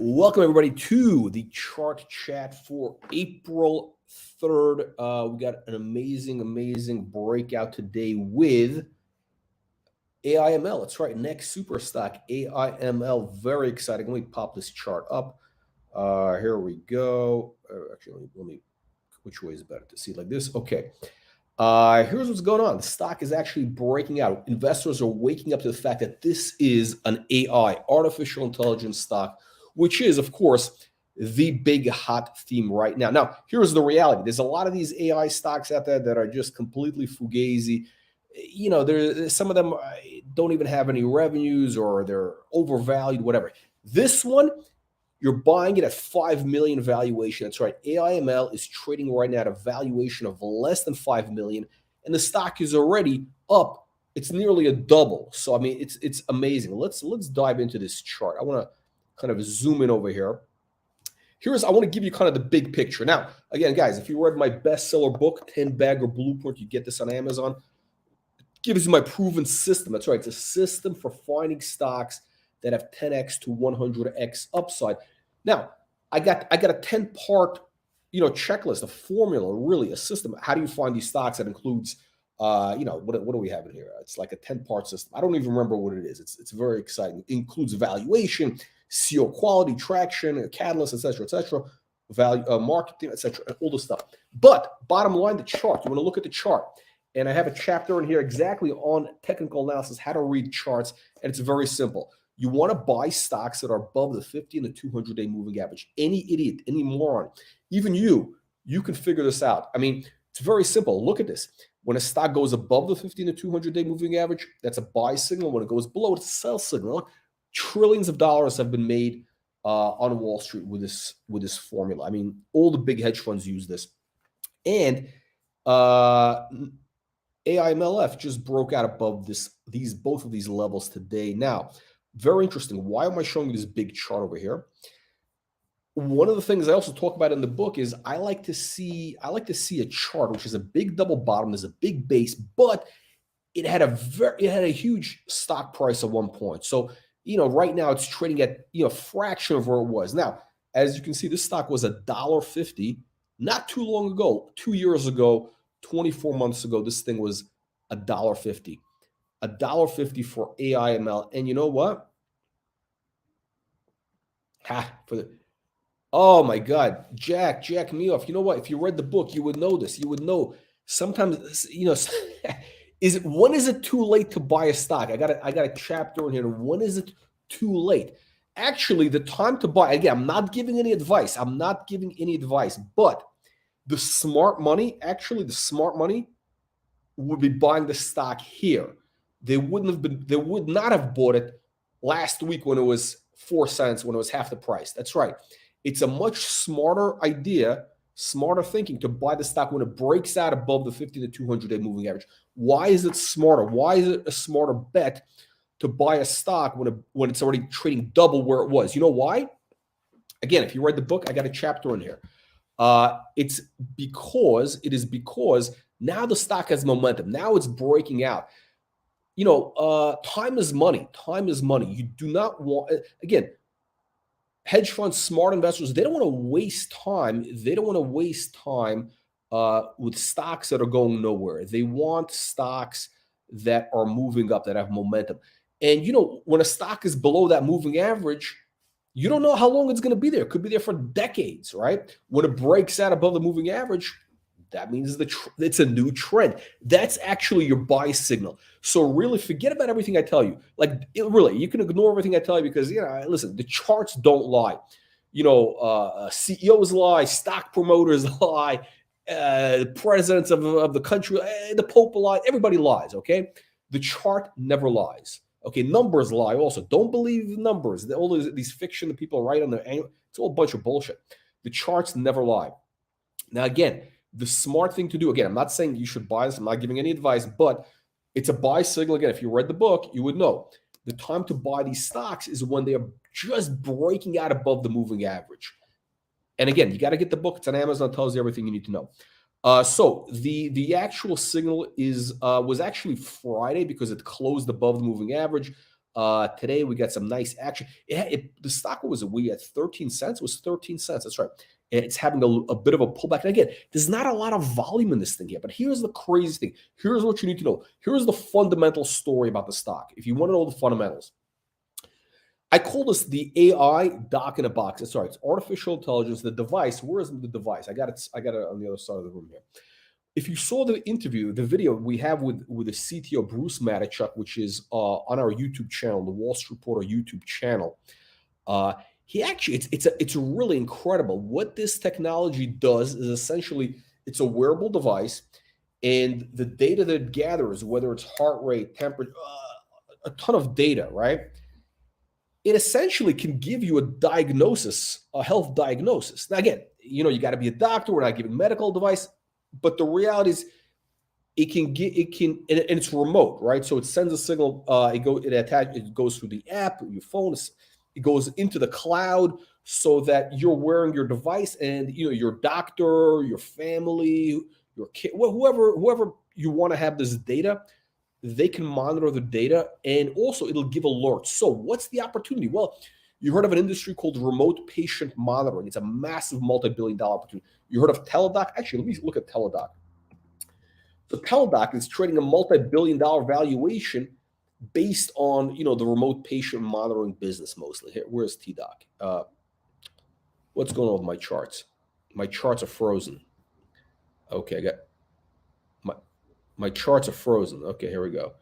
Welcome, everybody, to the chart chat for April 3rd. We got an amazing breakout today with AIML. That's right, next super stock, AIML. Very exciting. Let me pop this chart up. Here we go. Actually, let me, which way is better to see it like this? Okay. Here's what's going on. The stock is actually breaking out. Investors are waking up to the fact that this is an AI, artificial intelligence stock, which is, of course, the big hot theme right now. Now, here's the reality. There's a lot of these AI stocks out there that are just completely fugazi. You know, some of them don't even have any revenues, or they're overvalued, whatever. This one, you're buying it at 5 million valuation. That's right. AIML is trading right now at a valuation of less than 5 million, and the stock is already up. It's nearly a double. So I mean, it's amazing. Let's dive into this chart. I want to kind of zoom in over here. I want to give you kind of the big picture. Now, again, guys, if you read my bestseller book, 10 Bagger Blueprint, you get this on Amazon. It gives you my proven system. That's right. It's a system for finding stocks that have 10x to 100x upside. Now, I got a 10-part, checklist, a formula, really a system. How do you find these stocks that includes, what do we have in here? It's like a 10-part system. I don't even remember what it is. It's very exciting. It includes valuation, CEO quality, traction, catalyst, etc., value, marketing, etc., and all this stuff. But bottom line, the chart. You want to look at the chart. And I have a chapter in here exactly on technical analysis, how to read charts, and it's very simple. You want to buy stocks that are above the 50 and the 200-day moving average. Any idiot, any moron, even you can figure this out. I mean, it's very simple. Look at this. When a stock goes above the 50 and the 200-day moving average, that's a buy signal. When it goes below, it's a sell signal. Trillions of dollars have been made on Wall Street with this formula. I mean, all the big hedge funds use this. And AIMLF just broke out above both of these levels today. Now, very interesting. Why am I showing you this big chart over here? One of the things I also talk about in the book is I like to see a chart which is a big double bottom, there's a big base, but it had a huge stock price at one point. So, right now it's trading at a fraction of where it was. Now, as you can see, this stock was $1.50 not too long ago, 2 years ago, 24 months ago. This thing was $1.50. $1.50 for AIML. And you know what? Oh my God, jack me off. You know what? If you read the book, you would know this. You would know sometimes, when is it too late to buy a stock? I got a chapter in here. When is it too late? Actually, the time to buy, again, I'm not giving any advice. But the smart money would be buying the stock here. They would not have bought it last week when it was 4 cents, when it was half the price. That's right. It's a much smarter idea, smarter thinking to buy the stock when it breaks out above the 50 to 200-day moving average. Why is it smarter? Why is it a smarter bet to buy a stock when it's already trading double where it was? You know why? Again, if you read the book, I got a chapter in here. It is because now the stock has momentum. Now it's breaking out. Time is money. Time is money. You do not want, again, hedge funds, smart investors, they don't want to waste time. They don't want to waste time with stocks that are going nowhere. They want stocks that are moving up, that have momentum. And, when a stock is below that moving average, you don't know how long it's going to be there. It could be there for decades, right? When it breaks out above the moving average, that means it's a new trend. That's actually your buy signal. So really forget about everything I tell you. You can ignore everything I tell you because, listen, the charts don't lie. CEOs lie, stock promoters lie, presidents of the country, the Pope lies, everybody lies, okay? The chart never lies. Okay, numbers lie also. Don't believe the numbers. All these fiction that people write on it's all a bunch of bullshit. The charts never lie. Now, again, the smart thing to do, again, I'm not saying you should buy this. I'm not giving any advice, but it's a buy signal. Again, if you read the book, you would know. The time to buy these stocks is when they are just breaking out above the moving average. And again, you got to get the book. It's on Amazon. It tells you everything you need to know. So the actual signal was actually Friday because it closed above the moving average. Today we got some nice action. The stock was we at 13 cents. It was 13 cents. That's right. It's having a bit of a pullback. And again, there's not a lot of volume in this thing yet. But here's the crazy thing. Here's what you need to know. Here's the fundamental story about the stock. If you want to know the fundamentals, I call this the AI doc in a box. Sorry, it's artificial intelligence. The device. Where is the device? I got it on the other side of the room here. If you saw the interview, the video we have with the CTO, Bruce Matichuk, which is on our YouTube channel, the Wall Street Reporter YouTube channel, he actually, it's really incredible. What this technology does is essentially, it's a wearable device, and the data that it gathers, whether it's heart rate, temperature, a ton of data, right? It essentially can give you a diagnosis, a health diagnosis. Now, again, you got to be a doctor. We're not giving medical advice. But the reality is, and it's remote, right? So it sends a signal. It goes through the app, your phone. It goes into the cloud, so that you're wearing your device, and your doctor, your family, your kid, whoever you want to have this data, they can monitor the data, and also it'll give alerts. So what's the opportunity? Well, you heard of an industry called remote patient monitoring. It's a massive multi-billion-dollar opportunity. You heard of Teladoc? Actually, let me look at Teladoc. So Teladoc is trading a multi-billion-dollar valuation based on the remote patient monitoring business mostly. Here, where's TDoc? What's going on with my charts? My charts are frozen. Okay, I got my charts are frozen. Okay, here we go.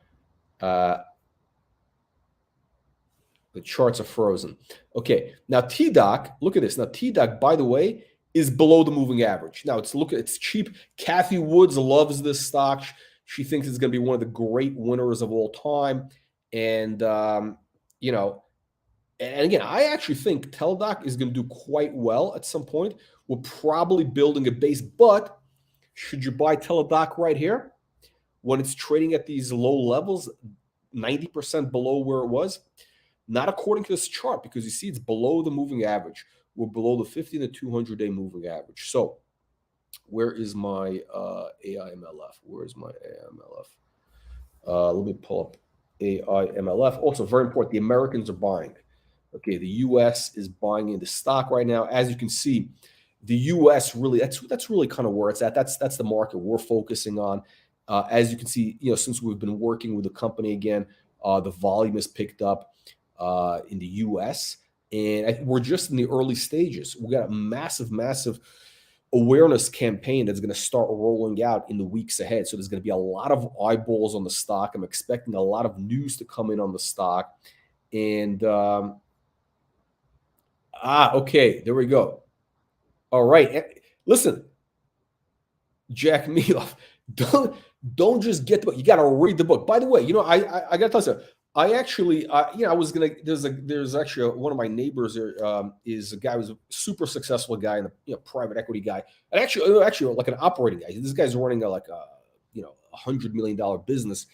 The charts are frozen. Okay, now TDoc, look at this. Now TDoc, by the way, is below the moving average. Now it's cheap. Kathy Woods loves this stock. She thinks it's going to be one of the great winners of all time. And and again, I actually think Teladoc is going to do quite well at some point. We're probably building a base, but should you buy Teladoc right here when it's trading at these low levels, 90% below where it was? Not according to this chart, because you see it's below the moving average. We're below the 50 and the 200-day moving average. So where is my AIMLF? Where is my AIMLF? Let me pull up AIMLF. Also, very important, the Americans are buying. Okay, the U.S. is buying into stock right now. As you can see, the U.S. really, that's really kind of where it's at. That's the market we're focusing on. As you can see, since we've been working with the company again, the volume has picked up in the U.S. And we're just in the early stages. We got a massive awareness campaign that's going to start rolling out in the weeks ahead. So there's going to be a lot of eyeballs on the stock. I'm expecting a lot of news to come in on the stock. And okay, there we go. All right, listen, Jack Meloff, don't just get the book. You got to read the book. By the way, I got to tell you something. I actually, I was gonna. There's actually one of my neighbors there is a guy who's a super successful guy and a private equity guy, and actually like an operating guy. This guy's running a $100 million business,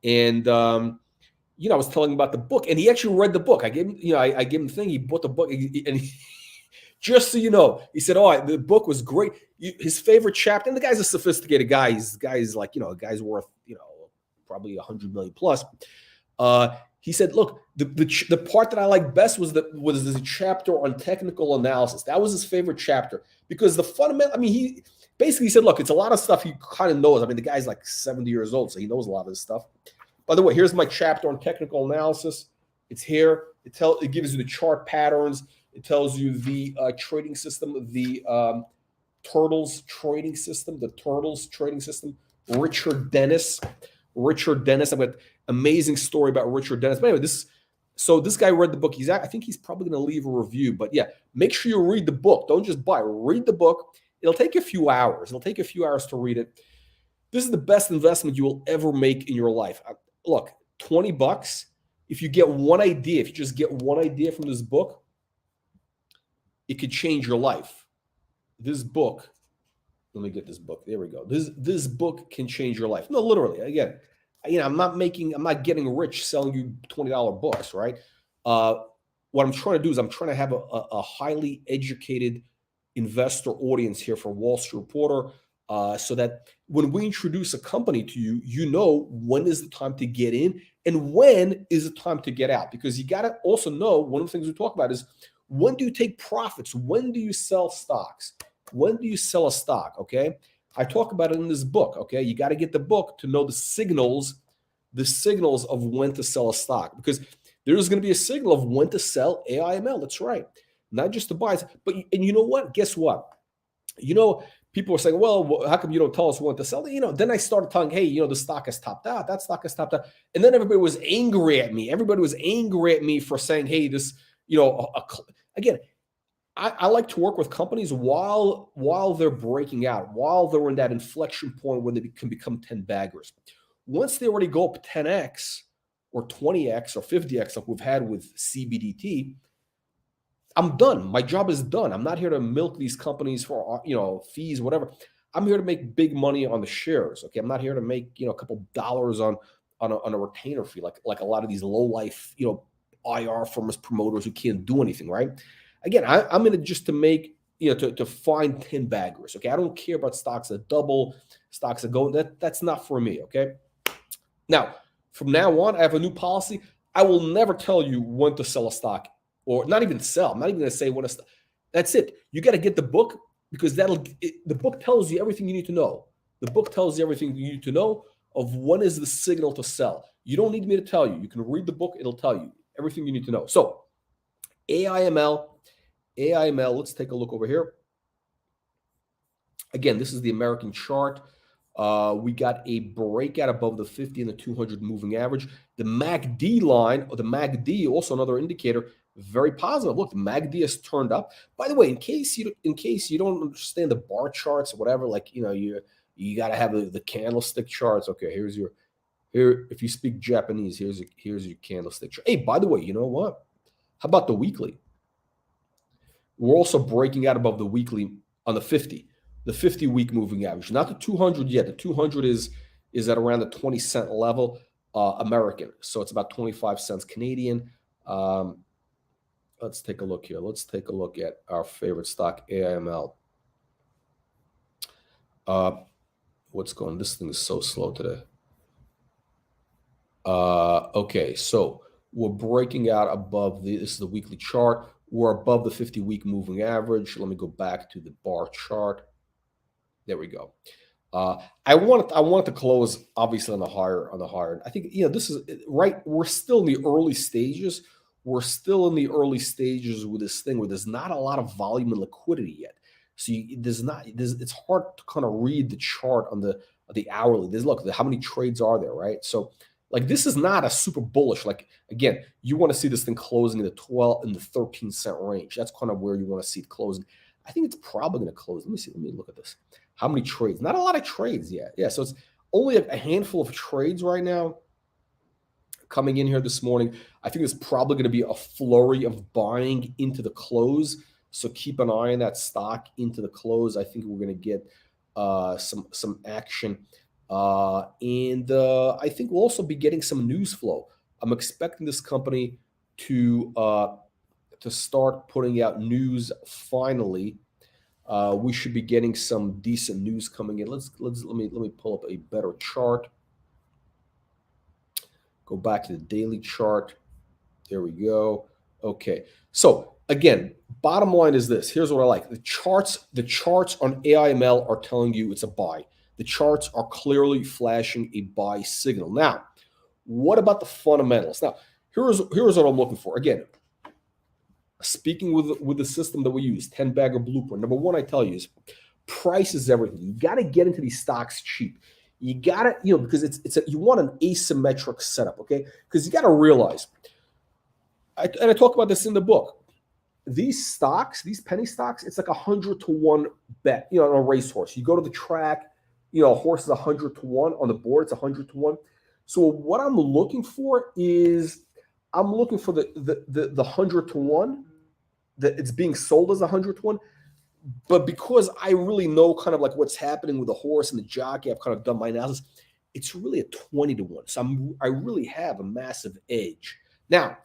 and I was telling him about the book, and he actually read the book. I gave him, I gave him the thing. He bought the book, and he, just so you know, he said, "Oh, the book was great." His favorite chapter, and the guy's a sophisticated guy. Guy's like, a guy's worth, probably 100 million plus. He said, "Look, the part that I like best was the chapter on technical analysis. That was his favorite chapter because the fundamental. I mean, he basically said, look, it's a lot of stuff he kind of knows. I mean, the guy's like 70 years old, so he knows a lot of this stuff. By the way, here's my chapter on technical analysis. It's here. It gives you the chart patterns. It tells you the trading system, the Turtles trading system, Richard Dennis. I've got amazing story about Richard Dennis. But anyway, this guy read the book. I think he's probably going to leave a review. But yeah, make sure you read the book. Don't just buy it. Read the book. It'll take you a few hours. It'll take you a few hours to read it. This is the best investment you will ever make in your life. Look, $20. If you get one idea, if you just get one idea from this book, it could change your life. This book, let me get this book. There we go. This book can change your life. No, literally. Again, I'm not getting rich selling you $20 books, right? What I'm trying to do is I'm trying to have a highly educated investor audience here for Wall Street Reporter. so that when we introduce a company to you, you know when is the time to get in and when is the time to get out. Because you got to also know, one of the things we talk about is, when do you take profits? When do you sell stocks? When do you sell a stock? Okay. I talk about it in this book. Okay. You got to get the book to know the signals of when to sell a stock, because there's going to be a signal of when to sell AIML. That's right. Not just to buy, but, and you know what? Guess what? People are saying, well, how come you don't tell us when to sell? Then I started telling, hey, the stock has topped out. That stock has topped out. And then everybody was angry at me. Everybody was angry at me for saying, hey, this, again, I like to work with companies while they're breaking out, while they're in that inflection point where they can become 10 baggers. Once they already go up 10x or 20x or 50x like we've had with CBDT, I'm done. My job is done. I'm not here to milk these companies for fees, whatever. I'm here to make big money on the shares. Okay, I'm not here to make a couple dollars on a retainer fee like a lot of these low life IR firms, promoters who can't do anything. Right? Again, I'm in it just to make to find 10 baggers. Okay, I don't care about stocks that double, stocks that go. That's not for me. Okay. Now, from now on, I have a new policy. I will never tell you when to sell a stock. Or not even sell. I'm not even going to say when to. That's it. You got to get the book, because the book tells you everything you need to know. The book tells you everything you need to know of when is the signal to sell. You don't need me to tell you. You can read the book. It'll tell you everything you need to know. So AIML, let's take a look over here. Again, this is the American chart. We got a breakout above the 50 and the 200 moving average. The MACD line, or the MACD, also another indicator, very positive. Look, the MACD has turned up. By the way, in case you don't understand the bar charts or whatever, like you got to have the candlestick charts. Okay, here if you speak Japanese, here's your candlestick chart. Hey, by the way, you know what? How about the weekly? We're also breaking out above the weekly on the 50. The 50-week moving average, not the 200 yet. The 200 is at around the 20-cent level, American. So it's about 25 cents Canadian. Let's take a look here. Let's take a look at our favorite stock, AIML. What's going on? This thing is so slow today. Okay, so we're breaking out above this is the weekly chart. We're above the 50-week moving average. Let me go back to the bar chart. There we go. I want to close obviously on the higher. I think this is right. We're still in the early stages. We're still in the early stages with this thing where there's not a lot of volume and liquidity yet. So it's hard to kind of read the chart on the hourly. Look, how many trades are there, right? So like this is not a super bullish. Like again, you want to see this thing closing in the 12 and the 13-cent range. That's kind of where you want to see it closing. I think it's probably going to close. Let me see. Let me look at this. How many trades? Not a lot of trades yet. Yeah, so it's only a handful of trades right now coming in here this morning. I think there's probably going to be a flurry of buying into the close. So keep an eye on that stock into the close. I think we're going to get some action. And I think we'll also be getting some news flow. I'm expecting this company to start putting out news finally. We should be getting some decent news coming in. Let me pull up a better chart. Go back to the daily chart. There we go. Okay. So again, bottom line is this. Here's what I like. The charts on AIML are telling you it's a buy. The charts are clearly flashing a buy signal. Now, what about the fundamentals? Now, here's what I'm looking for. Again, speaking with the system that we use, 10-bagger blueprint. Number one, I tell you is price is everything. You got to get into these stocks cheap. You got to, because you want an asymmetric setup, okay? Because you got to realize, and I talk about this in the book, these stocks, these penny stocks, it's like 100-to-1 bet, on a racehorse. You go to the track, a horse is 100-to-1 on the board, it's 100-to-1. So what I'm looking for is, I'm looking for the 100-to-1 that it's being sold as 100-to-1. But because I really know kind of like what's happening with the horse and the jockey, I've kind of done my analysis. It's really a 20-to-1. So I really have a massive edge. Now,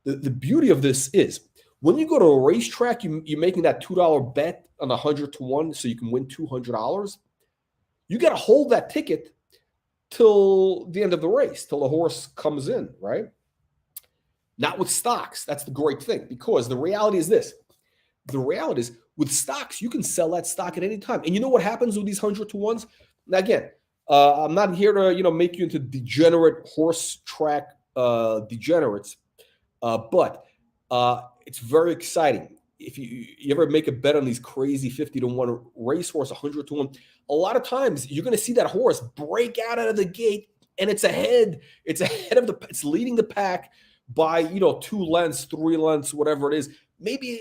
the beauty of this is when you go to a racetrack, you're making that $2 bet on 100-to-1 so you can win $200. You got to hold that ticket till the end of the race, till the horse comes in, right? Not with stocks. That's the great thing, because the reality is this. The reality is with stocks, you can sell that stock at any time. And you know what happens with these 100-to-1s? Now, again, I'm not here to make you into degenerate horse track degenerates, but it's very exciting. If you ever make a bet on these crazy 50-to-1 racehorse, 100-to-1, a lot of times you're going to see that horse break out of the gate, and it's ahead. It's ahead of it's leading the pack by 2 lengths, 3 lengths, whatever it is. Maybe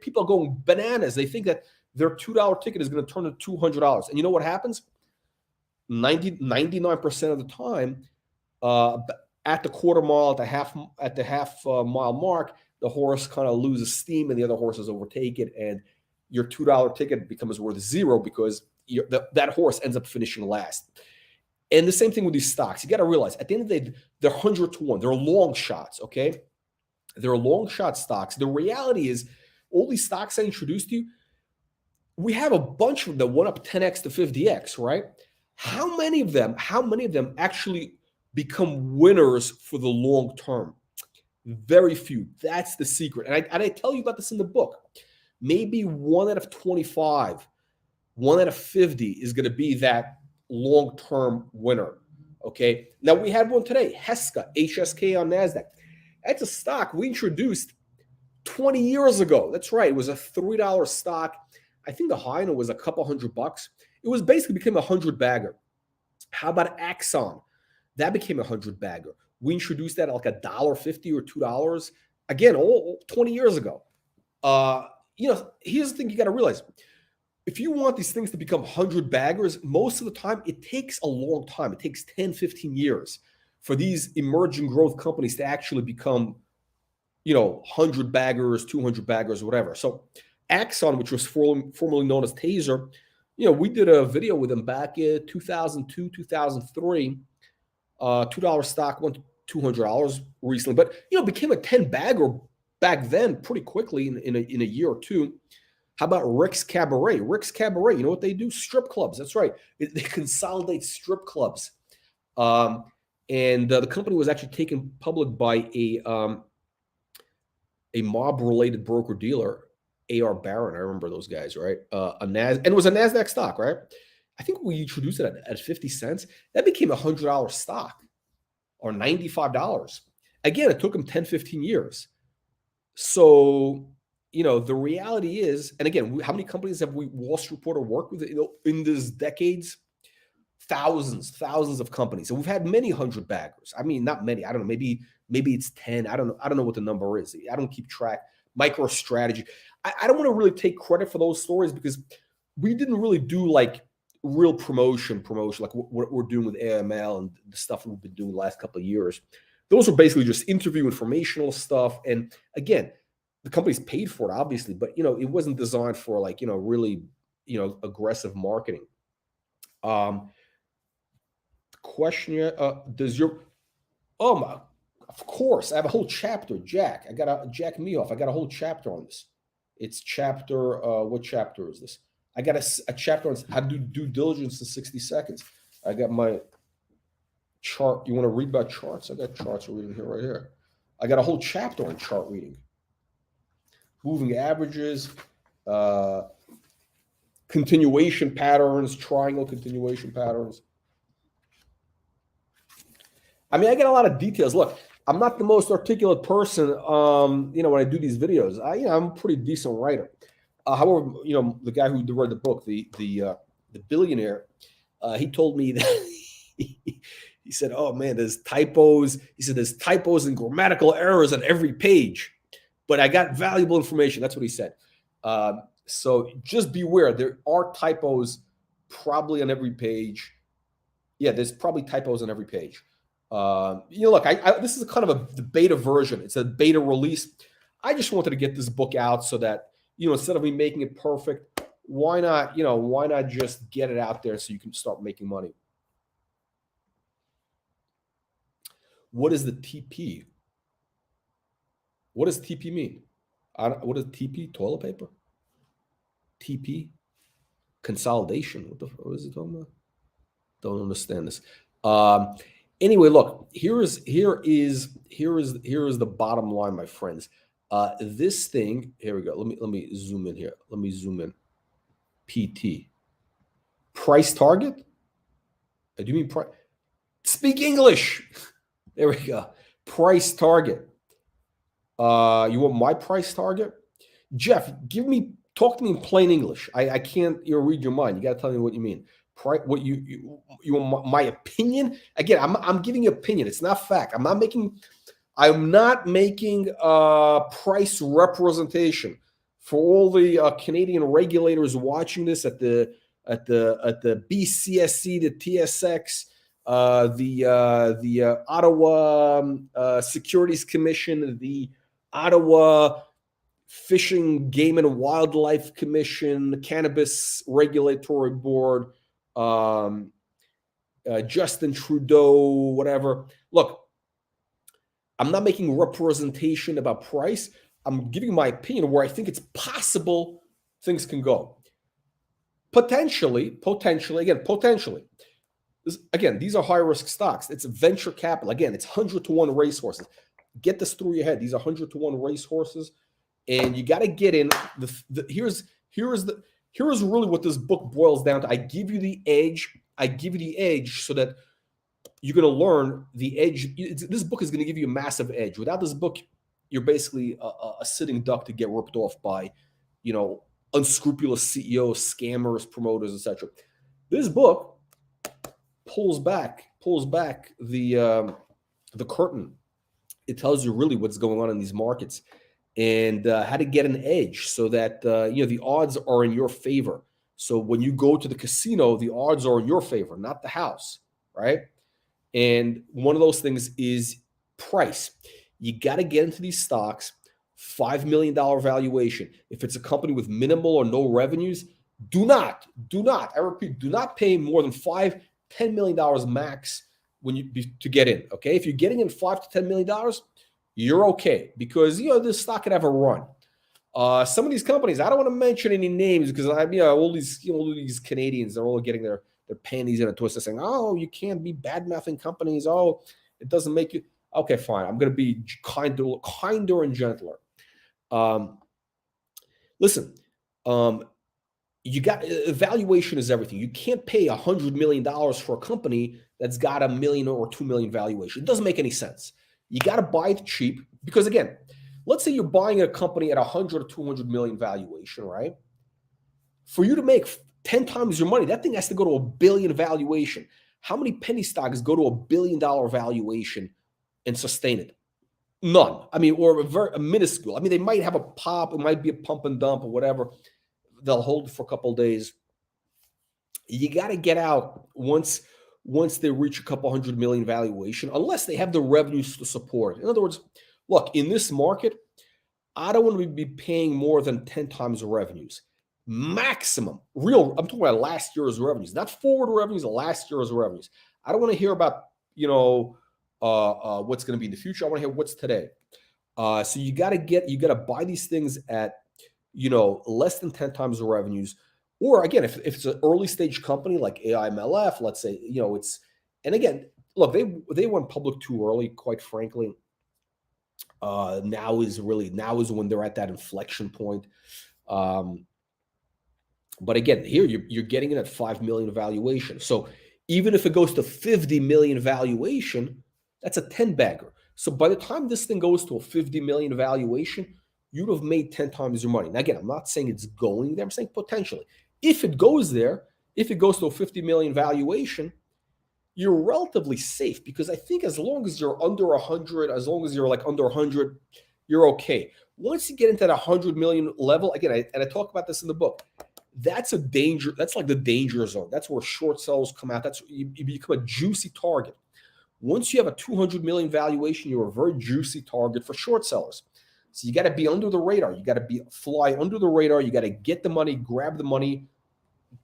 people are going bananas. They think that their $2 ticket is going to turn to $200. And you know what happens? 99% of the time, at the quarter mile, at the half mile mark, the horse kind of loses steam and the other horses overtake it, and your $2 ticket becomes worth 0 because that horse ends up finishing last. And the same thing with these stocks. You got to realize at the end of the day, they're 100-to-1. They're long shots, okay? They're long shot stocks. The reality is, all these stocks I introduced to you, we have a bunch of them, 1 up 10x to 50x, right? How many of them actually become winners for the long term? Very few. That's the secret. And I tell you about this in the book. Maybe 1 out of 25, 1 out of 50 is going to be that long-term winner, okay? Now, we had one today, Heska, HSK on NASDAQ. That's a stock we introduced 20 years ago. That's right. It was a $3 stock. I think the high end was a couple $100. It was basically became a 100-bagger. How about Axon? That became a 100-bagger. We introduced that at like $1.50 or $2. Again, all 20 years ago. Here's the thing you got to realize. If you want these things to become 100-baggers, most of the time, it takes a long time. It takes 10, 15 years for these emerging growth companies to actually become, 100-baggers, 200-baggers, whatever. So Axon, which was formerly known as Taser, we did a video with them back in 2002, 2003. $2 stock went to $200 recently, but became a 10-bagger back then pretty quickly in a year or two. How about Rick's Cabaret? Rick's Cabaret, you know what they do? Strip clubs. That's right. They consolidate strip clubs. And the company was actually taken public by a mob-related broker-dealer, A.R. Barron. I remember those guys, right? And it was a NASDAQ stock, right? I think we introduced it at 50 cents. That became a $100 stock or $95. Again, it took them 10, 15 years. So, the reality is, and again, how many companies have we, Wall Street Reporter, worked with in these decades? Thousands of companies. And we've had many 100-baggers. I mean, not many. I don't know. Maybe it's 10. I don't know what the number is. I don't keep track. MicroStrategy. I don't want to really take credit for those stories because we didn't really do like real promotion like what we're doing with AIML and the stuff we've been doing the last couple of years. Those are basically just interview informational stuff. And again, the company's paid for it, obviously, but it wasn't designed for like, really, aggressive marketing. Question here, of course, I have a whole chapter, Jack. Jack Meoff. I got a whole chapter on this. It's chapter, what chapter is this? I got a chapter on how to do due diligence in 60 seconds. I got my chart. You want to read about charts? I got charts reading here, right here. I got a whole chapter on chart reading. Moving averages, continuation patterns, triangle continuation patterns. I mean, I get a lot of details. Look, I'm not the most articulate person, when I do these videos. I'm a pretty decent writer. However, the guy who read the book, the billionaire, he told me that he said, "Oh man, there's typos." He said, "There's typos and grammatical errors on every page, but I got valuable information." That's what he said. So just beware. There are typos probably on every page. Yeah, there's probably typos on every page. Look, this is kind of the beta version. It's a beta release. I just wanted to get this book out so that, instead of me making it perfect, why not just get it out there so you can start making money? What is the TP? What does TP mean? What is TP? Toilet paper? TP? Consolidation. What is it talking about? Don't understand this. Anyway, look, here is the bottom line, my friends. This thing, here we go. Let me zoom in here. Let me zoom in. PT. Price target? Do you mean price? Speak English. There we go. Price target. You want my price target? Jeff, talk to me in plain English. I can't read your mind. You got to tell me what you mean. What you want my opinion? Again, I'm giving you opinion. It's not fact. I'm not making price representation for all the Canadian regulators watching this at the BCSC, the TSX, the Ottawa Securities Commission, the Ottawa Fishing, Game and Wildlife Commission, the Cannabis Regulatory Board, Justin Trudeau, whatever. Look, I'm not making representation about price. I'm giving my opinion where I think it's possible things can go. Potentially. Again, these are high-risk stocks. It's venture capital. Again, it's 100-to-1 racehorses. Get this through your head. These are 100-to-1 racehorses, and you got to get in. Here's really what this book boils down to. I give you the edge so that you're going to learn the edge. This book is going to give you a massive edge. Without this book, you're basically a sitting duck to get ripped off by, unscrupulous CEOs, scammers, promoters, etc. This book pulls back the curtain. It tells you really what's going on in these markets and how to get an edge so that the odds are in your favor. So when you go to the casino, the odds are in your favor, not the house, right? And one of those things is price. You got to get into these stocks, $5 million valuation. If it's a company with minimal or no revenues, do not, I repeat, do not pay more than $5, $10 million max to get in, okay? If you're getting in $5 to $10 million, you're okay because, this stock could have a run. Some of these companies, I don't want to mention any names because all these Canadians, they're all getting their panties in a twist, saying, "Oh, you can't be bad-mouthing companies. Oh, it doesn't make you." Okay, fine. I'm going to be kinder and gentler. Listen, you got valuation is everything. You can't pay $100 million for a company that's got $1 million or $2 million valuation. It doesn't make any sense. You got to buy it cheap because, again, let's say you're buying a company at 100 or 200 million valuation, right? For you to make 10 times your money, that thing has to go to $1 billion valuation. How many penny stocks go to $1 billion valuation and sustain it? None. Or a minuscule. They might have a pop. It might be a pump and dump or whatever. They'll hold it for a couple of days. You got to get out once they reach a couple $100 million valuation, unless they have the revenues to support. In other words, look, in this market, I don't want to be paying more than 10 times the revenues. Maximum. I'm talking about last year's revenues, not forward revenues, last year's revenues. I don't want to hear about, what's going to be in the future. I want to hear what's today. So you got to buy these things at, less than 10 times the revenues. Or again, if it's an early stage company like AIMLF, let's say, and again, look, they went public too early, quite frankly. Now is when they're at that inflection point. But again, here you're getting it at 5 million valuation. So even if it goes to 50 million valuation, that's a 10 bagger. So by the time this thing goes to a 50 million valuation, you'd have made 10 times your money. Now, again, I'm not saying it's going there. I'm saying potentially. If it goes there, if it goes to a 50 million valuation, you're relatively safe because I think as long as you're under 100, as long as you're like under 100, you're okay. Once you get into that 100 million level, again, I talk about this in the book, that's a danger. That's like the danger zone. That's where short sellers come out. You become a juicy target. Once you have a 200 million valuation, you're a very juicy target for short sellers. So you got to be under the radar. You got to fly under the radar. You got to get the money, grab the money,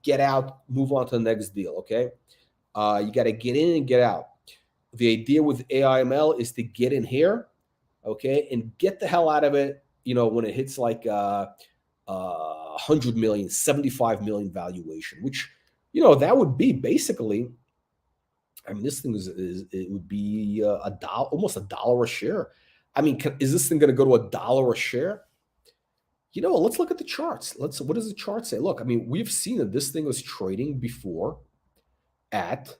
get out, move on to the next deal. Okay. You got to get in and get out. The idea with AIML is to get in here, okay, and get the hell out of it. When it hits like 100 million, 75 million valuation, which, you know, that would be basically, I mean, this thing it would be a dollar, almost $1 a share. I mean, is this thing going to go to $1 a share? You know, let's look at the charts. What does the chart say? Look, I mean, we've seen that this thing was trading before at,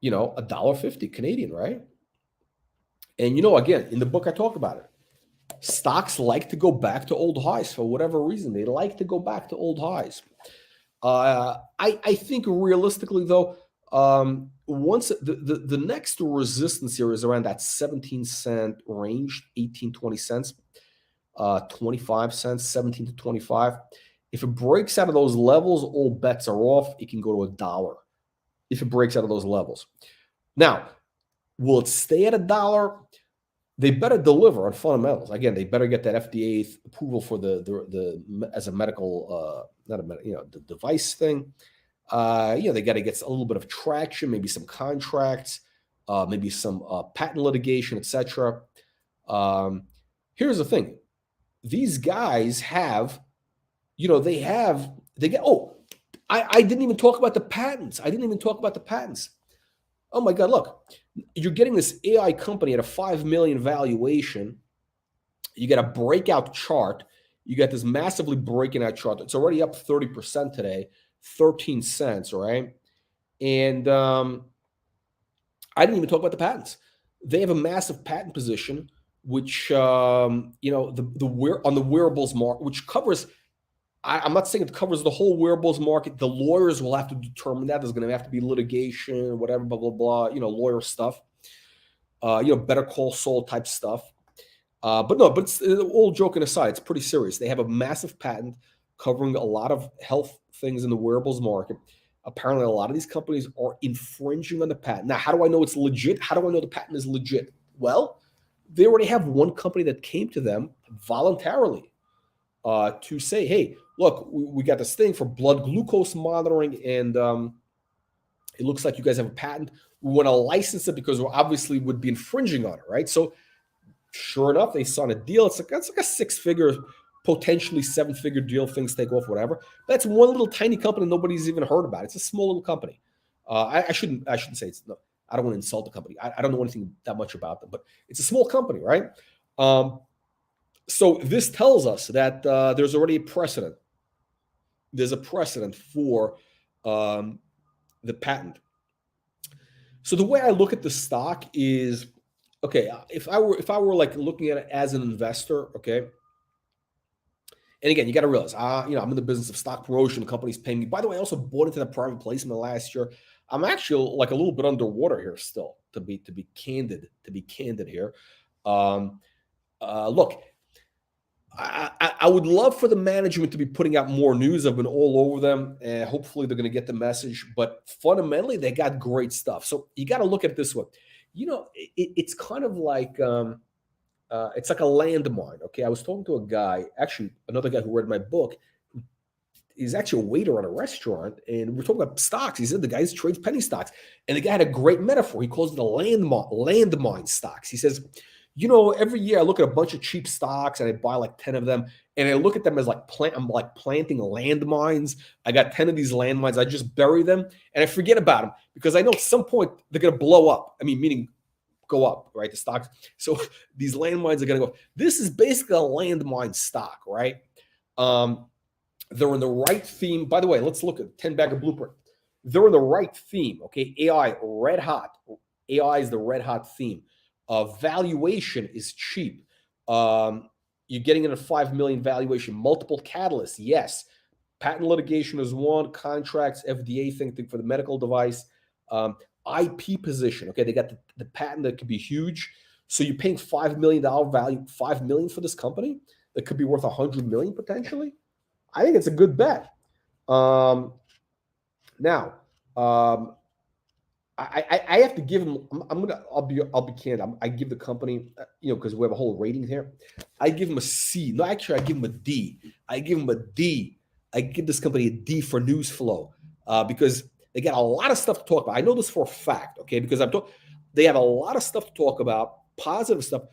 you know, $1.50 Canadian, right? And, you know, again, in the book, I talk about it. Stocks like to go back to old highs for whatever reason. They like to go back to old highs. I think realistically, though, once the next resistance here is around that 17-cent range, 18, 20 cents, 25 cents, 17 to 25. If it breaks out of those levels, all bets are off. It can go to $1 if it breaks out of those levels. Now, will it stay at $1? They better deliver on fundamentals. Again, they better get that FDA approval for the as a medical, not a you know, the device thing. You know, they got to get a little bit of traction, maybe some contracts, maybe some patent litigation, etc. Here's the thing: these guys have, you know, they get. Oh, I didn't even talk about the patents. Oh my God, look, you're getting this AI company at a 5 million valuation. You get a breakout chart. You got this massively breaking out chart. It's already up 30% today, 13 cents, right? And I didn't even talk about the patents. They have a massive patent position, which, you know, on the wearables market, which covers, I'm not saying it covers the whole wearables market. The lawyers will have to determine that. There's going to have to be litigation, whatever, blah, blah, blah, you know, lawyer stuff, you know, Better Call Saul type stuff. But it's all joking aside, it's pretty serious. They have a massive patent covering a lot of health things in the wearables market. Apparently, a lot of these companies are infringing on the patent. Now, how do I know it's legit? How do I know the patent is legit? Well, they already have one company that came to them voluntarily to say, hey, look, we got this thing for blood glucose monitoring, and it looks like you guys have a patent. We want to license it because we obviously would be infringing on it, right? So sure enough, they signed a deal. It's like a 6-figure, potentially 7-figure deal. Things take off, whatever. That's one little tiny company nobody's even heard about. It's a small little company. I shouldn't say it's no. I don't want to insult the company. I don't know anything that much about them, but it's a small company, right? So this tells us that there's already a precedent. There's a precedent for the patent. So the way I look at the stock is, okay, if I were like looking at it as an investor, okay. And again, you got to realize, you know, I'm in the business of stock promotion. Companies pay me. By the way, I also bought into the private placement last year. I'm actually like a little bit underwater here still, to be candid here. Look, I would love for the management to be putting out more news. I've been all over them, and hopefully they're going to get the message. But fundamentally, they got great stuff. So you got to look at it this way. You know, it's kind of like it's like a landmine. Okay, I was talking to a guy, actually another guy who read my book. He's actually a waiter at a restaurant, and we're talking about stocks. He said the guy trades penny stocks, and the guy had a great metaphor. He calls it a landmine stocks. He says, you know, every year I look at a bunch of cheap stocks and I buy like 10 of them, and I look at them as like I'm like planting landmines. I got 10 of these landmines. I just bury them and I forget about them because I know at some point they're going to blow up. I mean, meaning go up, right? The stocks. So these landmines are going to go. This is basically a landmine stock, right? They're in the right theme. By the way, let's look at 10-bagger blueprint. They're in the right theme, okay? AI, red hot. AI is the red hot theme. Valuation is cheap. You're getting in a 5 million valuation. Multiple catalysts, yes. Patent litigation is one. Contracts, FDA thing for the medical device. IP position. Okay, they got the patent that could be huge. So you're paying $5 million value, $5 million for this company that could be worth $100 million potentially. I think it's a good bet. I have to give him. I'll be candid. I give the company, you know, because we have a whole rating here. I give him a C. No, actually, I give him a D. I give him a D. I give this company a D for news flow because they got a lot of stuff to talk about. I know this for a fact, okay? Because they have a lot of stuff to talk about, positive stuff,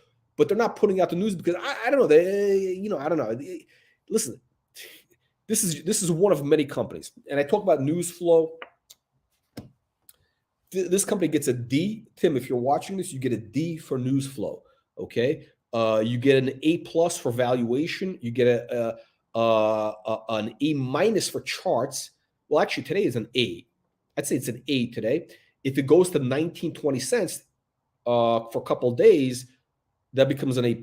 but they're not putting out the news because I don't know. They, I don't know. Listen, this is one of many companies, and I talk about news flow. This company gets a D. Tim, if you're watching this, you get a D for news flow. Okay, you get an A+ for valuation. You get an A- for charts. Well, actually, today is an A. I'd say it's an A today. If it goes to 19-20 cents for a couple of days, that becomes an A+.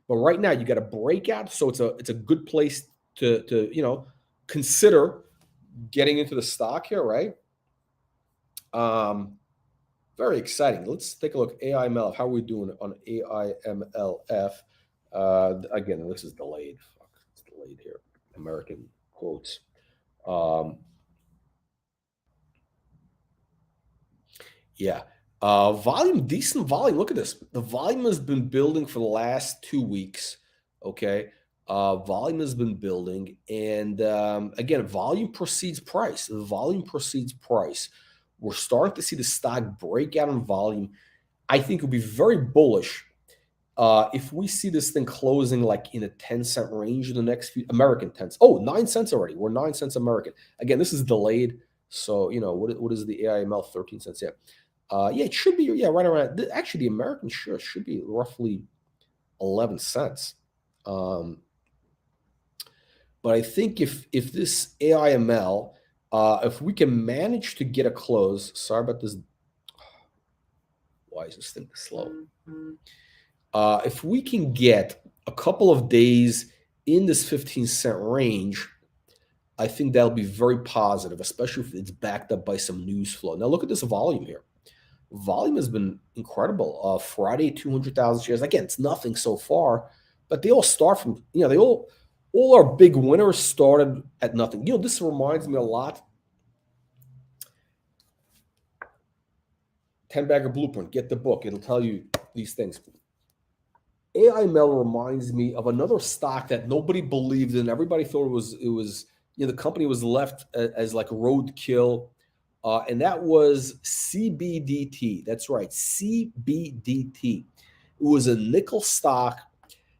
But right now, you got a breakout, so it's a good place to consider getting into the stock here, right? Very exciting. Let's take a look. AIMLF. How are we doing on AIMLF? Again, this is delayed. Fuck, it's delayed here. American quotes. Yeah. Volume, decent volume. Look at this. The volume has been building for the last 2 weeks. Okay. Volume has been building. And again, volume precedes price. The volume precedes price. We're starting to see the stock break out in volume. I think it'll be very bullish if we see this thing closing like in a 10-cent range in the next few American 10s. Oh, 9 cents already. We're 9 cents American. Again, this is delayed. So, what is the AIML? 13 cents. Yeah. Yeah, it should be, right around. Actually, the American share should be roughly 11 cents. But I think if this AIML, if we can manage to get a close, sorry about this. Why is this thing slow? If we can get a couple of days in this 15-cent range, I think that'll be very positive, especially if it's backed up by some news flow. Now, look at this volume here. Volume has been incredible. Friday, 200,000 shares. Again, it's nothing so far, but they all start from, they all our big winners started at nothing. This reminds me a lot. 10-bagger blueprint. Get the book. It'll tell you these things. AIML reminds me of another stock that nobody believed in. Everybody thought it was the company was left as like roadkill. And that was CBDT. That's right, CBDT. It was a nickel stock,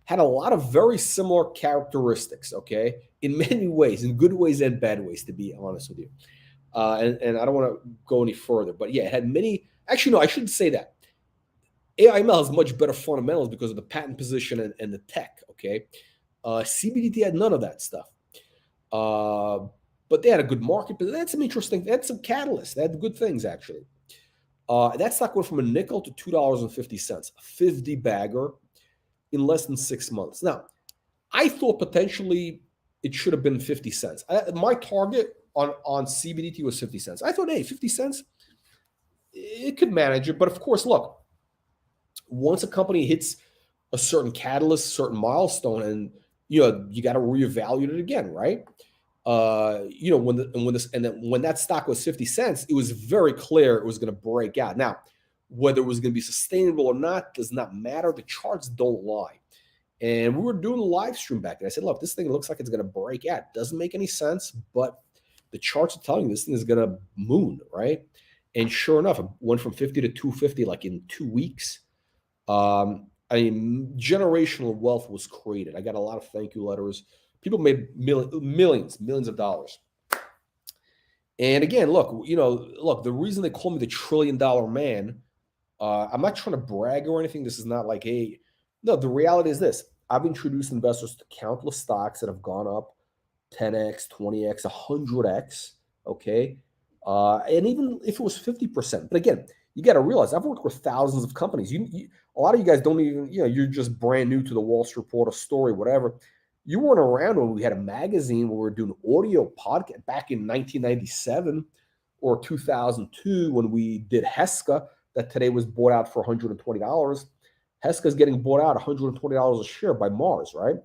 had a lot of very similar characteristics, okay, in many ways, in good ways and bad ways, to be honest with you. And I don't want to go any further, but yeah, it had many. Actually, no, I shouldn't say that. AIML has much better fundamentals because of the patent position and the tech, okay? CBDT had none of that stuff. But they had a good market, but that's some interesting, that's some catalysts. They had good things, actually. That stock went from a nickel to $2.50, a 50 bagger in less than 6 months. Now, I thought potentially it should have been 50 cents. My target on CBDT was 50 cents. I thought, hey, 50 cents, it could manage it. But of course, look, once a company hits a certain catalyst, certain milestone, and you got to reevaluate it again, right? When that stock was 50 cents, it was very clear it was going to break out. Now, whether it was going to be sustainable or not does not matter. The charts don't lie. And we were doing a live stream back then. I said, look, this thing looks like it's going to break out. Doesn't make any sense, but the charts are telling you this thing is going to moon, right? And sure enough, it went from 50 to 250 like in 2 weeks. Generational wealth was created. I got a lot of thank you letters. People made millions of dollars. And again, look, the reason they call me the $1 trillion man, I'm not trying to brag or anything. This is not like, hey, no, the reality is this. I've introduced investors to countless stocks that have gone up 10x, 20x, 100x, okay? And even if it was 50%. But again, you got to realize I've worked with thousands of companies. A lot of you guys don't even, you're just brand new to the Wall Street Reporter story, whatever. You weren't around when we had a magazine where we were doing audio podcast back in 1997 or 2002 when we did Heska that today was bought out for $120. Heska is getting bought out $120 a share by Mars, right?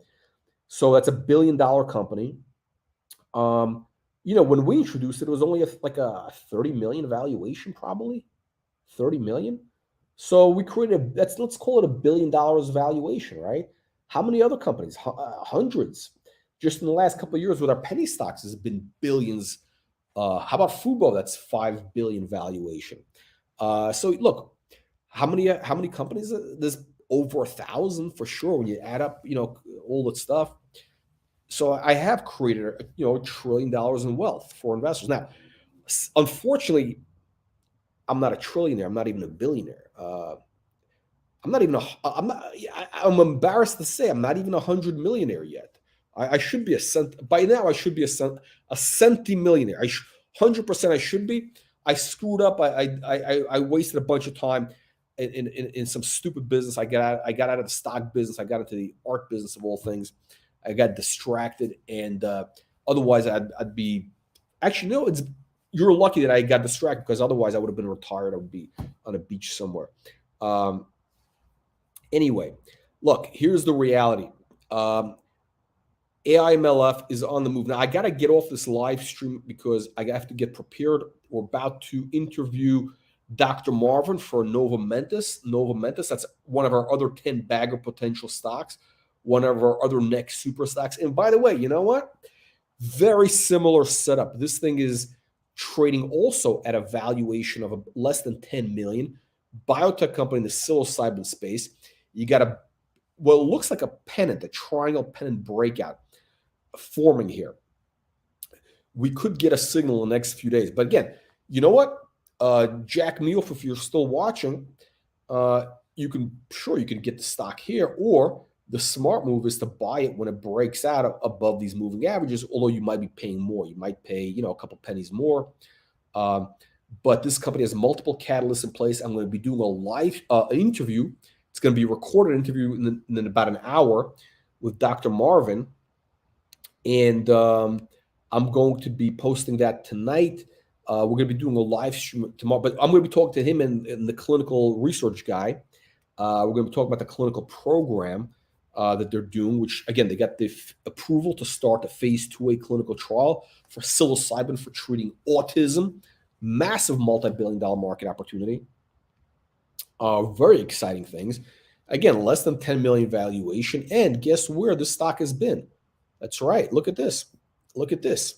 So that's $1 billion company. When we introduced it, it was only like a 30 million valuation, probably 30 million. So we created let's call it $1 billion valuation, right? How many other companies? Hundreds. Just in the last couple of years with our penny stocks has been billions. How about Fubo? That's 5 billion valuation. So look, how many companies? There's over 1,000 for sure when you add up, all that stuff. So I have created, $1 trillion in wealth for investors. Now, unfortunately, I'm not a trillionaire. I'm not even a billionaire. I'm not even I'm embarrassed to say I'm not even 100 millionaire yet. I should be by now. I should be a centimillionaire. 100% I should be. I screwed up. I wasted a bunch of time in some stupid business. I got out of the stock business. I got into the art business of all things. I got distracted, and otherwise I'd be. Actually, no. You're lucky that I got distracted, because otherwise I would have been retired. I would be on a beach somewhere. Anyway, look, here's the reality. AIMLF is on the move. Now, I got to get off this live stream because I have to get prepared. We're about to interview Dr. Marvin for Nova Mentis. Nova Mentis, that's one of our other 10 bagger potential stocks, one of our other next super stocks. And by the way, you know what? Very similar setup. This thing is trading also at a valuation of less than 10 million. Biotech company in the psilocybin space. You got what looks like a pennant, a triangle pennant breakout forming here. We could get a signal in the next few days. But again, you know what? Jack Mealf, if you're still watching, you can get the stock here, or the smart move is to buy it when it breaks out above these moving averages, although you might be paying more. You might pay, a couple pennies more. But this company has multiple catalysts in place. I'm going to be doing a live interview. It's going to be a recorded interview in about an hour with Dr. Marvin. And I'm going to be posting that tonight. We're going to be doing a live stream tomorrow, but I'm going to be talking to him and the clinical research guy. We're going to be talking about the clinical program that they're doing, which, again, they got the approval to start a phase 2A clinical trial for psilocybin for treating autism. Massive multi-billion-dollar market opportunity. Very exciting things. Again, less than 10 million valuation. And guess where the stock has been? That's right. Look at this. Look at this.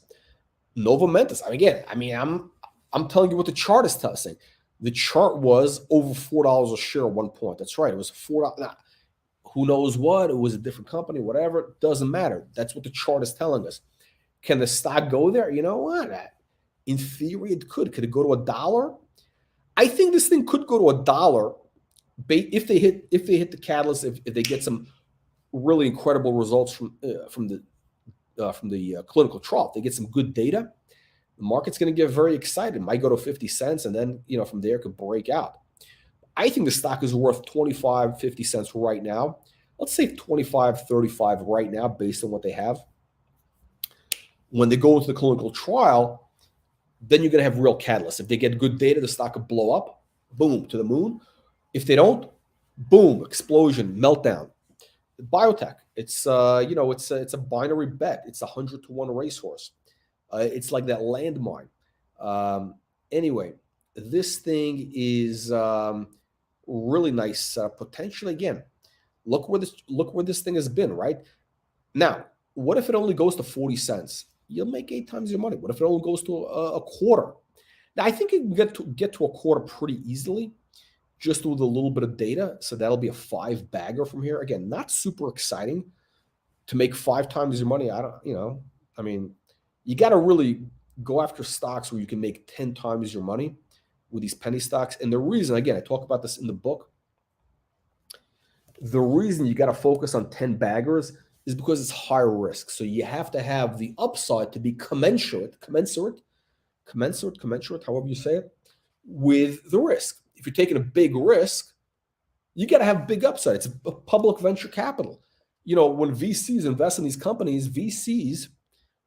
Nova Mentis. I'm telling you what the chart is saying. The chart was over $4 a share at one point. That's right. It was $4. Now, who knows what? It was a different company, whatever. It doesn't matter. That's what the chart is telling us. Can the stock go there? You know what? In theory, it could. Could it go to $1? I think this thing could go to $1 if they hit the catalyst. If they get some really incredible results from the clinical trial, if they get some good data, the market's going to get very excited. It might go to 50 cents, and then from there it could break out. I think the stock is worth 25, 50 cents right now. Let's say 25, 35 right now, based on what they have. When they go into the clinical trial, then you're going to have real catalysts. If they get good data, the stock could blow up, boom, to the moon. If they don't, boom, explosion, meltdown. Biotech, it's it's a binary bet. It's a 100-to-1 racehorse. It's like that landmine. Anyway, this thing is really nice potential. Again, look where this thing has been. Right now, what if it only goes to 40 cents? You'll make 8 times your money. What if it only goes to a quarter? Now, I think you can get to a quarter pretty easily, just with a little bit of data. So that'll be a 5 bagger from here. Again, not super exciting to make 5 times your money. You got to really go after stocks where you can make 10 times your money with these penny stocks. And the reason, again, I talk about this in the book, the reason you got to focus on 10 baggers is because it's higher risk. So you have to have the upside to be commensurate, however you say it, with the risk. If you're taking a big risk, you got to have big upside. It's a public venture capital. When VCs invest in these companies, VCs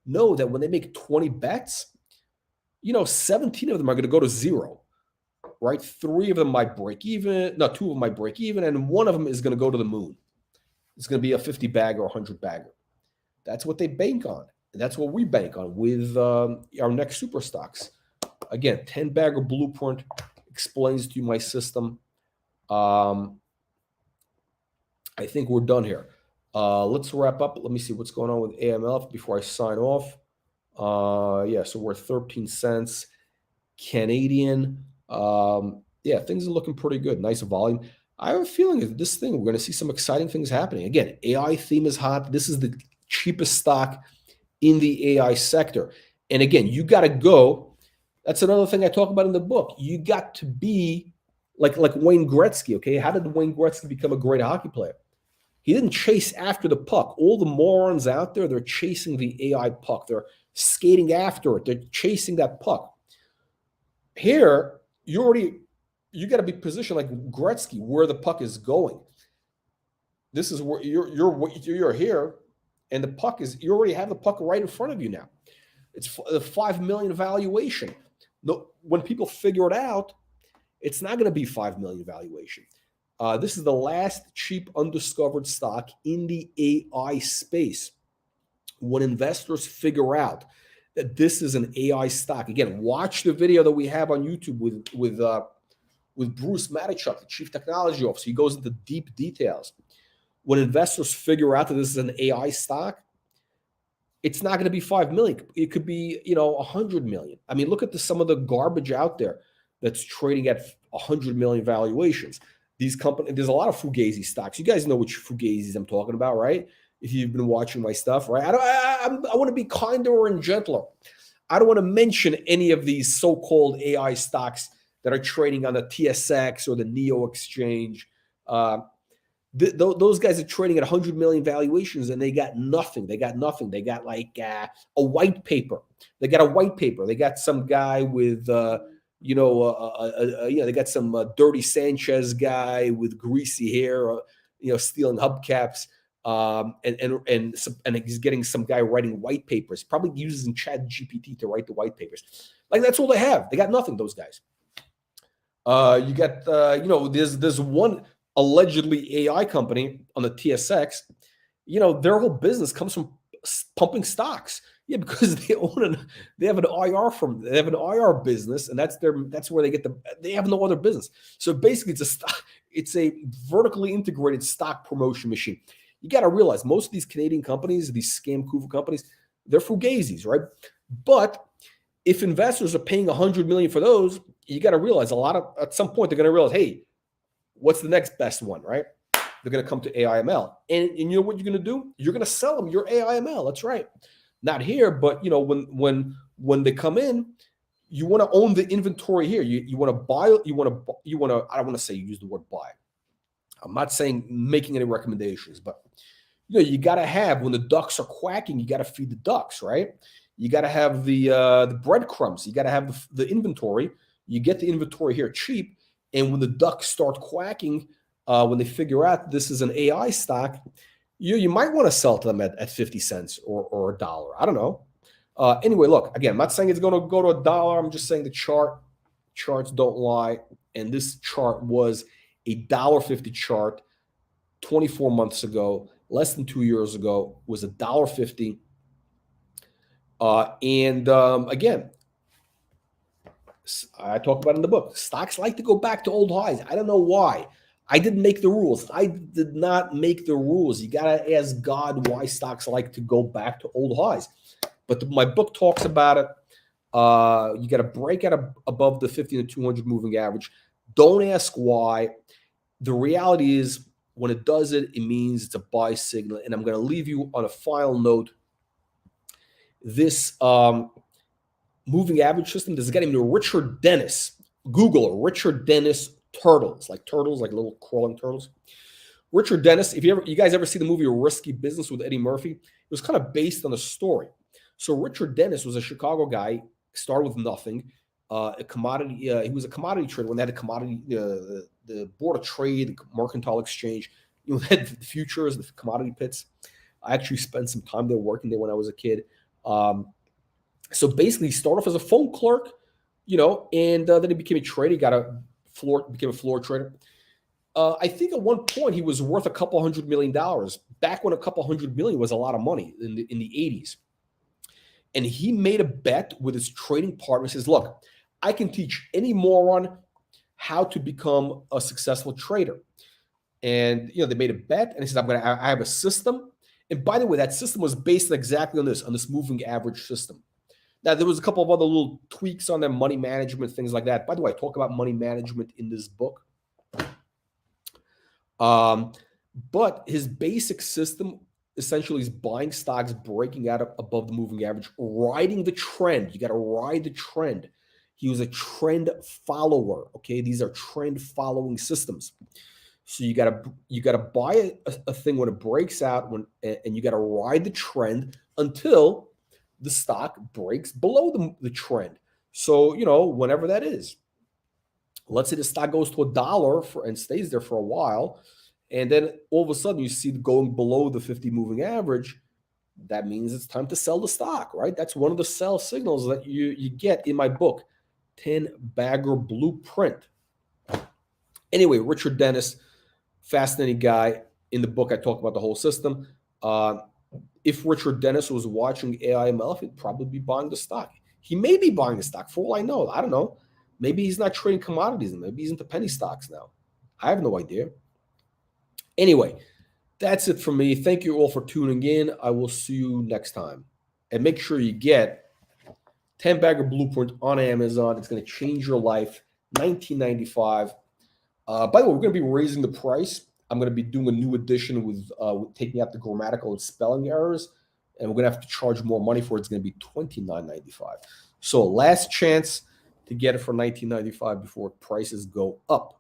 know that when they make 20 bets, 17 of them are going to go to zero, right? 3 of them might break even. No, 2 of them might break even, and 1 of them is going to go to the moon. It's going to be a 50 bagger or 100 bagger. That's what they bank on. And that's what we bank on with our next super stocks. Again, 10 bagger blueprint explains to you my system. I think we're done here. Let's wrap up. Let me see what's going on with AIMLF before I sign off. So we're 13 cents Canadian. Things are looking pretty good. Nice volume. I have a feeling that this thing, we're going to see some exciting things happening. Again, AI theme is hot. This is the cheapest stock in the AI sector. And again, you got to go. That's another thing I talk about in the book. You got to be like Wayne Gretzky, okay? How did Wayne Gretzky become a great hockey player? He didn't chase after the puck. All the morons out there, they're chasing the AI puck. They're skating after it. They're chasing that puck. Here, you got to be positioned like Gretzky, where the puck is going. This is where you're here, and the puck is, you already have the puck right in front of you now. It's the 5 million valuation. When people figure it out, it's not going to be 5 million valuation. This is the last cheap undiscovered stock in the AI space. When investors figure out that this is an AI stock, again, watch the video that we have on YouTube with Bruce Matichuk, the Chief Technology Officer. He goes into deep details. When investors figure out that this is an AI stock, it's not going to be 5 million. It could be, 100 million. I mean, look at some of the garbage out there that's trading at 100 million valuations. These companies, there's a lot of Fugazi stocks. You guys know which Fugazis I'm talking about, right? If you've been watching my stuff, right? I want to be kinder and gentler. I don't want to mention any of these so-called AI stocks that are trading on the TSX or the Neo exchange. Those guys are trading at 100 million valuations, and they got nothing. They got nothing. They got like a white paper. They got a white paper. They got some guy with, they got some Dirty Sanchez guy with greasy hair, stealing hubcaps, and he's getting some guy writing white papers. Probably using ChatGPT to write the white papers. Like, that's all they have. They got nothing. Those guys. You got, there's one allegedly AI company on the TSX. Their whole business comes from pumping stocks. Yeah, because they have an IR firm. They have an IR business, and that's where they have no other business. So basically, it's a vertically integrated stock promotion machine. You got to realize most of these Canadian companies, these scam Kuva companies, they're Fugazis, right? But if investors are paying 100 million for those, you got to realize at some point they're going to realize, hey, what's the next best one, right? They're going to come to AIML. And you know what you're going to do? You're going to sell them your AIML. That's right. Not here, but when they come in, you want to own the inventory here. You want to buy, I don't want to say use the word buy. I'm not saying making any recommendations, but you got to have, when the ducks are quacking, you got to feed the ducks, right? You got to have the breadcrumbs. You got to have the inventory. You get the inventory here cheap. And when the ducks start quacking, when they figure out this is an AI stock, you might want to sell to them at 50 cents or $1. I don't know. Anyway, look, again, I'm not saying it's going to go to $1. I'm just saying the charts don't lie. And this chart was a $1.50 chart 24 months ago, less than 2 years ago, was $1.50. Again, I talk about it in the book. Stocks like to go back to old highs. I don't know why. I didn't make the rules. I did not make the rules. You got to ask God why stocks like to go back to old highs. But my book talks about it. You got to break out above the 50 to 200 moving average. Don't ask why. The reality is, when it does it, it means it's a buy signal. And I'm going to leave you on a final note. This moving average system, there's a guy named Richard Dennis. Google Richard Dennis turtles, like little crawling turtles. Richard Dennis, if you guys ever see the movie Risky Business with Eddie Murphy, it was kind of based on a story. So Richard Dennis was a Chicago guy, started with nothing, a commodity. He was a commodity trader when they had a commodity, the Board of Trade, the Mercantile Exchange. They had the futures, the commodity pits. I actually spent some time there working there when I was a kid. So basically, he started off as a phone clerk, and then he became a trader. He became a floor trader. I think at one point he was worth a couple $100 million. Back when a couple $100 million was a lot of money in the 80s. And he made a bet with his trading partner. He says, look, I can teach any moron how to become a successful trader. And, they made a bet. And he says, I have a system. And by the way, that system was based exactly on this moving average system. Now, there was a couple of other little tweaks on their money management, things like that. By the way, I talk about money management in this book. But his basic system essentially is buying stocks, breaking out above the moving average, riding the trend. You got to ride the trend. He was a trend follower. Okay, these are trend following systems. So you gotta buy a thing when it breaks out, and you gotta ride the trend until the stock breaks below the trend. So whenever that is, let's say the stock goes to $1 and stays there for a while, and then all of a sudden you see it going below the 50 moving average. That means it's time to sell the stock, right? That's one of the sell signals that you get in my book, 10-Bagger Blueprint. Anyway, Richard Dennis, fascinating guy. In the book, I talk about the whole system. If Richard Dennis was watching AIMLF, he'd probably be buying the stock. He may be buying the stock, for all I know. I don't know. Maybe he's not trading commodities. Maybe he's into penny stocks now. I have no idea. Anyway, that's it for me. Thank you all for tuning in. I will see you next time. And make sure you get 10-Bagger Blueprint on Amazon. It's going to change your life. $19.95. By the way, we're going to be raising the price. I'm going to be doing a new edition with taking out the grammatical and spelling errors, and we're going to have to charge more money for it. It's going to be $29.95. So last chance to get it for $19.95 before prices go up.